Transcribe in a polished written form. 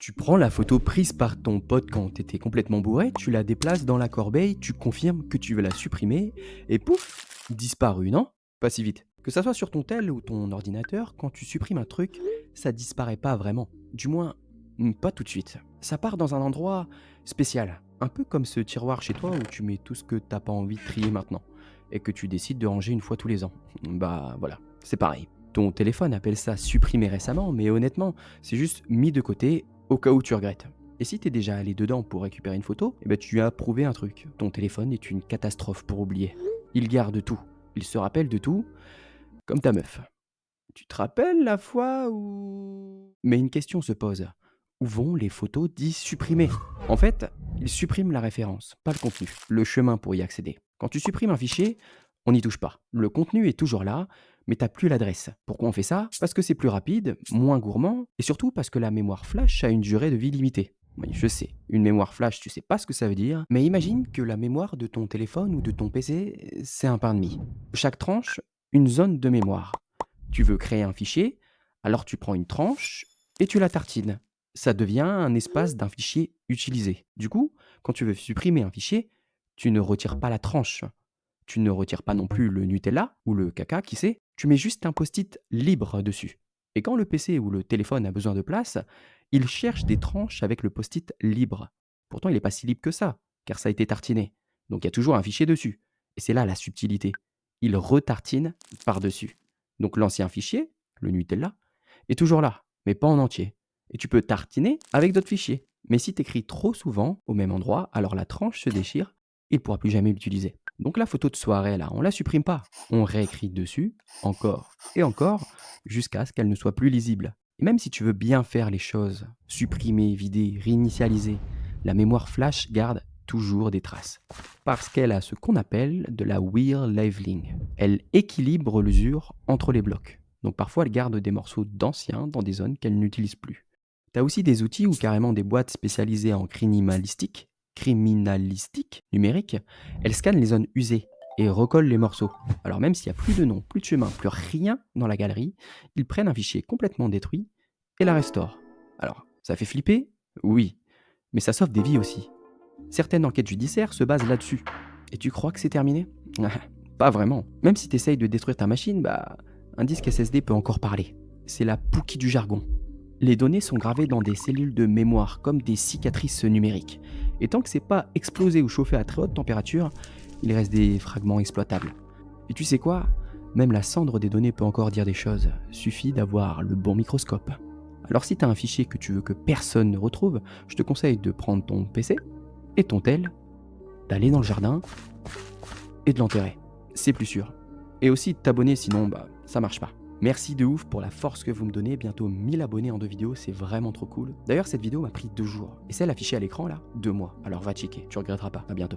Tu prends la photo prise par ton pote quand t'étais complètement bourré, tu la déplaces dans la corbeille, tu confirmes que tu veux la supprimer, et pouf, disparu, non? Pas si vite. Que ça soit sur ton tel ou ton ordinateur, quand tu supprimes un truc, ça disparaît pas vraiment. Du moins, pas tout de suite. Ça part dans un endroit spécial. Un peu comme ce tiroir chez toi où tu mets tout ce que t'as pas envie de trier maintenant, et que tu décides de ranger une fois tous les ans. Bah voilà, c'est pareil. Ton téléphone appelle ça supprimer récemment, mais honnêtement, c'est juste mis de côté au cas où tu regrettes. Et si t'es déjà allé dedans pour récupérer une photo, eh ben tu as prouvé un truc. Ton téléphone est une catastrophe pour oublier. Il garde tout. Il se rappelle de tout, comme ta meuf. Tu te rappelles la fois où... Mais une question se pose. Où vont les photos dits supprimées? En fait, ils suppriment la référence, pas le contenu, le chemin pour y accéder. Quand tu supprimes un fichier, on n'y touche pas. Le contenu est toujours là, mais t'as plus l'adresse. Pourquoi on fait ça? Parce que c'est plus rapide, moins gourmand, et surtout parce que la mémoire flash a une durée de vie limitée. Oui, je sais, une mémoire flash, tu sais pas ce que ça veut dire, mais imagine que la mémoire de ton téléphone ou de ton PC, c'est un pain de mie. Chaque tranche, une zone de mémoire. Tu veux créer un fichier, alors tu prends une tranche et tu la tartines. Ça devient un espace d'un fichier utilisé. Du coup, quand tu veux supprimer un fichier, tu ne retires pas la tranche. Tu ne retires pas non plus le Nutella ou le caca, qui sait. Tu mets juste un post-it libre dessus. Et quand le PC ou le téléphone a besoin de place, il cherche des tranches avec le post-it libre. Pourtant, il n'est pas si libre que ça, car ça a été tartiné. Donc il y a toujours un fichier dessus. Et c'est là la subtilité. Il retartine par-dessus. Donc l'ancien fichier, le Nutella, est toujours là, mais pas en entier. Et tu peux tartiner avec d'autres fichiers. Mais si tu écris trop souvent au même endroit, alors la tranche se déchire et il ne pourra plus jamais l'utiliser. Donc la photo de soirée, là, on la supprime pas. On réécrit dessus, encore et encore, jusqu'à ce qu'elle ne soit plus lisible. Et même si tu veux bien faire les choses, supprimer, vider, réinitialiser, la mémoire flash garde toujours des traces. Parce qu'elle a ce qu'on appelle de la wear leveling. Elle équilibre l'usure entre les blocs. Donc parfois elle garde des morceaux d'anciens dans des zones qu'elle n'utilise plus. Tu as aussi des outils ou carrément des boîtes spécialisées en criminalistique numérique. Elles scannent les zones usées et recollent les morceaux. Alors même s'il n'y a plus de nom, plus de chemin, plus rien dans la galerie, ils prennent un fichier complètement détruit et la restaurent. Alors, ça fait flipper? Oui, mais ça sauve des vies aussi. Certaines enquêtes judiciaires se basent là-dessus. Et tu crois que c'est terminé? Pas vraiment. Même si tu essayes de détruire ta machine, un disque SSD peut encore parler. C'est la Pookie du jargon. Les données sont gravées dans des cellules de mémoire, comme des cicatrices numériques. Et tant que c'est pas explosé ou chauffé à très haute température, il reste des fragments exploitables. Et tu sais quoi? Même la cendre des données peut encore dire des choses. Suffit d'avoir le bon microscope. Alors si tu as un fichier que tu veux que personne ne retrouve, je te conseille de prendre ton PC et ton tel, d'aller dans le jardin et de l'enterrer. C'est plus sûr. Et aussi de t'abonner, sinon ça marche pas. Merci de ouf pour la force que vous me donnez, bientôt 1000 abonnés en 2 vidéos, c'est vraiment trop cool. D'ailleurs cette vidéo m'a pris 2 jours, et celle affichée à l'écran là, 2 mois. Alors va checker, tu regretteras pas, à bientôt.